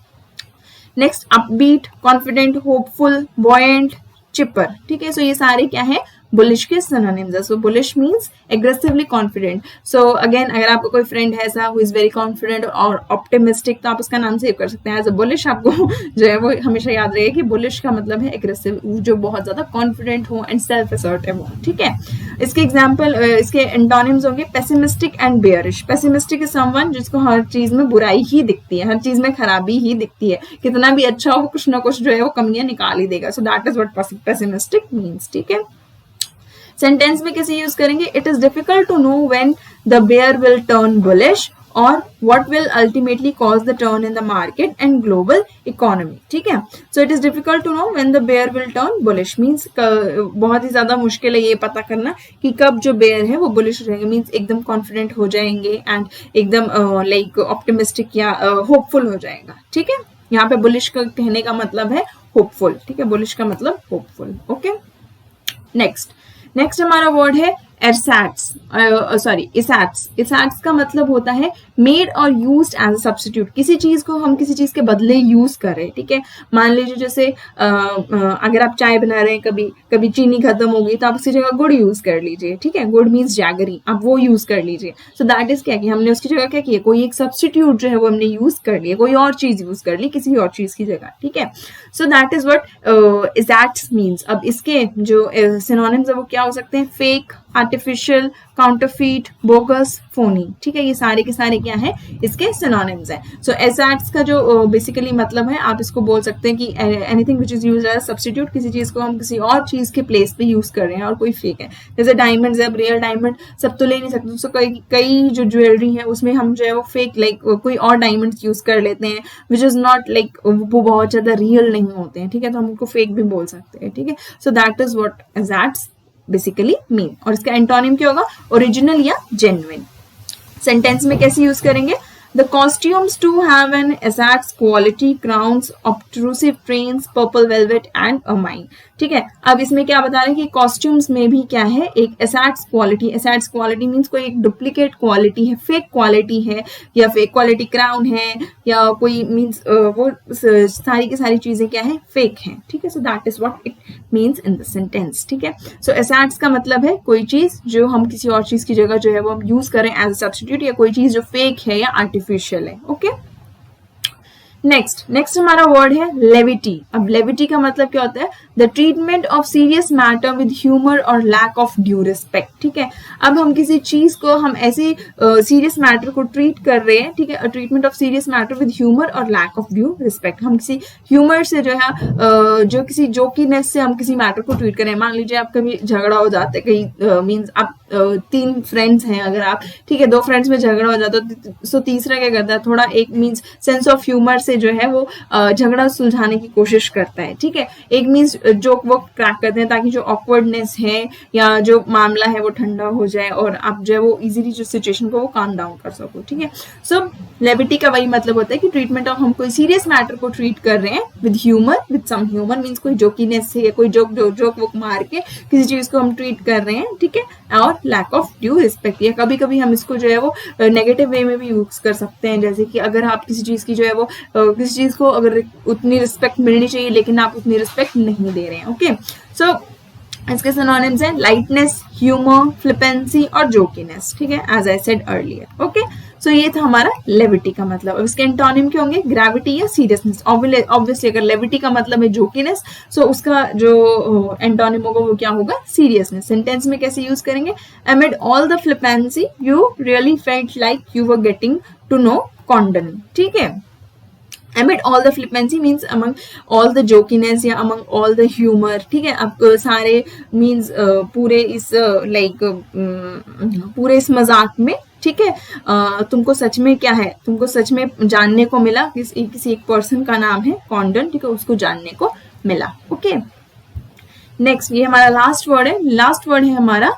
Next upbeat, confident, hopeful, buoyant, chipper, ठीक है। सो ये सारे क्या है? बुलिश के सिनोनिम्स है। So bullish means aggressively confident. So again अगर आपका कोई फ्रेंड है ऐसा हु इज वेरी कॉन्फिडेंट और ऑप्टिमिस्टिक, तो आप उसका नाम सेव कर सकते हैं एज अ बुलिश। आपको जो है वो हमेशा याद रहे कि बुलिश का मतलब है एग्रेसिव, जो बहुत ज्यादा कॉन्फिडेंट हो एंड सेल्फ असर्टिव हो, ठीक है। इसके एग्जाम्पल, इसके एंटोनिम्स होंगे pessimistic and bearish. Pessimistic is someone जिसको हर चीज में बुराई ही दिखती है, हर चीज में खराबी ही दिखती है, कितना भी अच्छा हो कुछ ना कुछ जो है वो कमियां निकाल ही देगा। So that is what pessimistic means, ठीक है। सेंटेंस में कैसे यूज करेंगे? It is difficult to know when the bear will turn bullish और what will ultimately cause the turn in the market and global economy. ठीक है, so it is difficult to know when the bear will turn bullish means बहुत ही ज्यादा मुश्किल है ये पता करना कि कब जो bear है वो bullish रहेंगे, मीन्स एकदम कॉन्फिडेंट हो जाएंगे एंड एकदम लाइक ऑप्टिमिस्टिक या होपफुल हो जाएगा. ठीक है, यहाँ पे bullish का कहने का मतलब है होपफुल. ठीक है, bullish का मतलब होपफुल. ओके, नेक्स्ट हमारा वर्ड है एरसैट्स, इसैट्स. इसैट्स का मतलब होता है मेड और यूज्ड एज अ सब्स्टिट्यूट. किसी चीज को हम किसी चीज के बदले यूज कर रहे हैं. ठीक है, मान लीजिए जैसे अगर आप चाय बना रहे हैं, कभी चीनी खत्म हो गई तो आप उसकी जगह गुड़ यूज कर लीजिए. ठीक है, गुड़ मीन्स जैगरी, आप वो यूज कर लीजिए. सो दैट इज क्या कि हमने उसकी जगह क्या किया, कोई एक सब्स्टिट्यूट जो है वो हमने यूज कर लिया, कोई और चीज यूज कर ली किसी और चीज की जगह. ठीक है, so that is what assets means. अब इसके जो सिनोनिम्स है वो क्या हो सकते हैं? Fake, artificial, counterfeit, bogus, Fani. ठीक है, ये सारे के सारे क्या है, इसके सिनोनिम्स हैं. सो एसैट्स का जो बेसिकली मतलब है, आप इसको बोल सकते हैं कि anything which is used as substitute, किसी चीज को हम किसी और चीज के प्लेस पे यूज कर रहे हैं और कोई फेक है. जैसे डायमंड्स है, अब रियल डायमंड सब तो ले नहीं सकते, तो कई जो ज्वेलरी है उसमें हम जो है वो फेक लाइक कोई और डायमंड्स यूज कर लेते हैं विच इज नॉट लाइक वो बहुत ज्यादा रियल नहीं होते हैं. ठीक है, तो हम उनको फेक भी बोल सकते हैं. ठीक है, so that is what assets basically mean. और इसका एंटोनिम क्या होगा? ओरिजिनल या जेन्युइन. सेंटेंस में कैसे यूज करेंगे? The costumes too have an Essex quality, crowns, obtrusive trains, purple velvet and ermine. ठीक है, अब इसमें क्या बता रहे हैं कि कॉस्ट्यूम्स में भी क्या है, एक एसैट्स क्वालिटी. एसैट्स क्वालिटी मीन्स कोई एक डुप्लीकेट क्वालिटी है, फेक क्वालिटी है, या फेक क्वालिटी क्राउन है, या कोई मीन्स वो सारी की सारी चीजें क्या है, फेक है. ठीक है, so that is what it means in the sentence. ठीक है, सो एसैट्स का मतलब है कोई चीज जो हम किसी और चीज की जगह जो है वो हम यूज करें एज अ सब्स्टिट्यूट, या कोई चीज जो फेक है या आर्टिफिशियल है. ओके, नेक्स्ट हमारा वर्ड है लेविटी. अब लेविटी का मतलब क्या होता है? The treatment of serious matter with humour और लैक ऑफ ड्यू रिस्पेक्ट. ठीक है, अब हम किसी चीज को हम ऐसे सीरियस मैटर को ट्रीट कर रहे हैं. ठीक है, treatment of serious matter with humour और लैक ऑफ ड्यू रिस्पेक्ट. हम किसी ह्यूमर से जो है जो किसी जोकीनेस से हम किसी मैटर को ट्रीट करें. मान लीजिए आप कभी झगड़ा हो जाता है कहीं, मीन्स आप 3 फ्रेंड्स हैं अगर आप, ठीक है, 2 फ्रेंड्स में झगड़ा हो जाता है, सो तीसरा क्या करता है, थोड़ा एक मीन्स सेंस ऑफ ह्यूमर से जो है वो झगड़ा सुलझाने की कोशिश करता है. ठीक है, एक मीन्स जोक वो क्रैक करते हैं ताकि जो ऑकवर्डनेस है या जो मामला है वो ठंडा हो जाए और आप जो है वो इजीली जो सिचुएशन को वो काम डाउन कर सको. ठीक है, सो लेविटी का वही मतलब होता है कि ट्रीटमेंट ऑफ हम कोई सीरियस मैटर को ट्रीट कर रहे हैं with humour, with some humour means कोई जोकीनेस से या कोई जोक वो मार के किसी चीज को हम ट्रीट कर रहे हैं. ठीक है, और लैक ऑफ ड्यू रिस्पेक्ट, या कभी कभी हम इसको जो है वो नेगेटिव वे में भी यूज कर सकते हैं. जैसे कि अगर आप किसी चीज की जो है वो किसी चीज को अगर उतनी रिस्पेक्ट मिलनी चाहिए लेकिन आप उतनी रिस्पेक्ट नहीं दे रहे हैं. ओके, सो इसके सिनोनिम्स हैं लाइटनेस, ह्यूमर, फ्लिपेंसी और जोकीनेस. ठीक है, as I said earlier. Okay, so ये था हमारा लेविटी का मतलब. अब इसके एंटोनिम क्या होंगे? ग्रेविटी या सीरियसनेस. ऑब्वियसली अगर लेविटी का मतलब है जोकीनेस, सो उसका जो एंटोनिम होगा वो क्या होगा? सीरियसनेस. सेंटेंस में कैसे यूज करेंगे? Amid all the flippancy, you really felt like you were getting to know Condon. ठीक है, amid all the flippancy means among all the jokiness या among all the humor. ठीक है, अब सारे means पूरे इस like पूरे इस मजाक में. ठीक है, तुमको सच में क्या है, तुमको सच में जानने को मिला, किसी एक पर्सन का नाम है कॉन्डन. ठीक है, उसको जानने को मिला. ओके, नेक्स्ट ये हमारा लास्ट वर्ड है. लास्ट वर्ड है हमारा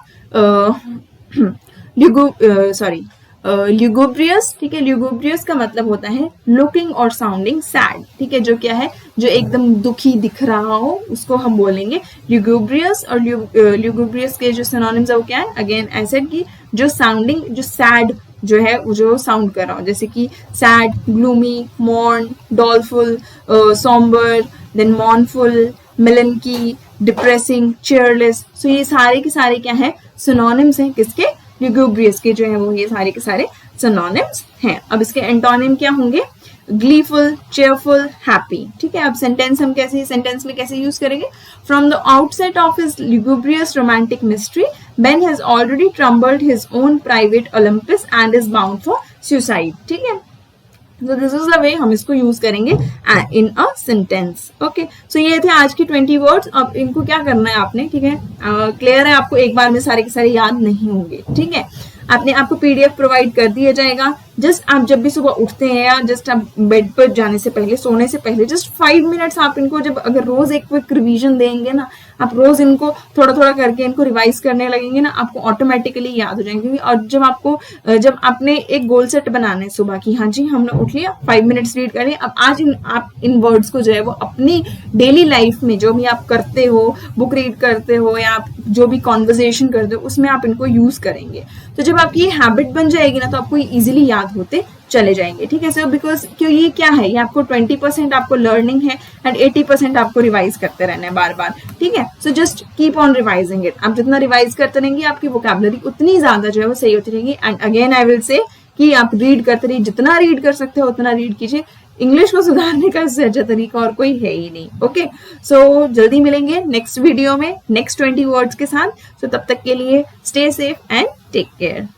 ल्यूगुब्रियस. ठीक है, ल्यूगुब्रियस का मतलब होता है लुकिंग और साउंडिंग सैड. ठीक है, जो क्या है, जो एकदम दुखी दिख रहा हो उसको हम बोलेंगे ल्यूगुब्रियस. और ल्यूगुब्रियस के जो सिनोनिम्स है वो क्या है? अगेन आई सेड कि जो साउंडिंग, जो सैड जो है वो जो साउंड कर रहा हो, जैसे कि sad, gloomy, mourn, doleful, sombre, then mournful, melancholy, depressing, cheerless. So ये सारे के सारे क्या है? सिनोनिम्स हैं किसके? ल्यूगुब्रियस के जो है वो ये सारे के सारे सिनोनिम्स हैं. अब इसके एंटोनिम क्या होंगे? Gleeful, cheerful, happy. ठीक है, अब सेंटेंस हम कैसे, सेंटेंस में कैसे यूज करेंगे? From the outset of his lugubrious romantic mystery, Ben has already trembled his own private Olympus and is bound for suicide. ठीक है, so this is the way हम इसको यूज करेंगे इन अ सेंटेंस। ओके, सो ये थे आज की 20 words. अब इनको क्या करना है आपने, ठीक है, क्लियर है आपको, एक बार में सारे के सारे याद नहीं होंगे, ठीक है। आपने आपको पीडीएफ प्रोवाइड कर दिया जाएगा। जस्ट आप जब भी सुबह उठते हैं या जस्ट आप बेड पर जाने से पहले, सोने से पहले, जस्ट 5 मिनट्स आप इनको, जब अगर रोज एक क्विक रिवीजन देंगे ना, आप रोज इनको थोड़ा थोड़ा करके इनको रिवाइज करने लगेंगे ना, आपको ऑटोमेटिकली याद हो जाएंगे। और जब आपने एक गोल सेट बनाना है सुबह की, हाँ जी हमने उठ लिया, 5 मिनट्स रीड करें, अब आज आप इन वर्ड्स को जो है वो अपनी डेली लाइफ में जो भी आप करते हो, बुक रीड करते हो या आप जो भी कॉन्वर्जेशन करते हो, उसमें आप इनको यूज करेंगे। तो जब आपकी ये हैबिट बन जाएगी ना, तो आपको इजीली याद होते चले जाएंगे, ठीक है सर। बिकॉज क्यों, ये क्या है, ये आपको 20% आपको लर्निंग है एंड 80% आपको रिवाइज करते रहना है बार बार, ठीक है। So just keep on revising it. आप जितना रिवाइज करते रहेंगे आपकी वोकैबुलरी उतनी ज्यादा जो है वो सही होती रहेगी। And again I will say कि आप रीड करते रहिए, जितना रीड कर सकते हो उतना रीड कीजिए। इंग्लिश को सुधारने का इससे अच्छा तरीका और कोई है ही नहीं। ओके, सो जल्दी मिलेंगे नेक्स्ट वीडियो में नेक्स्ट 20 वर्ड्स के साथ। सो तब तक के लिए stay safe and take care.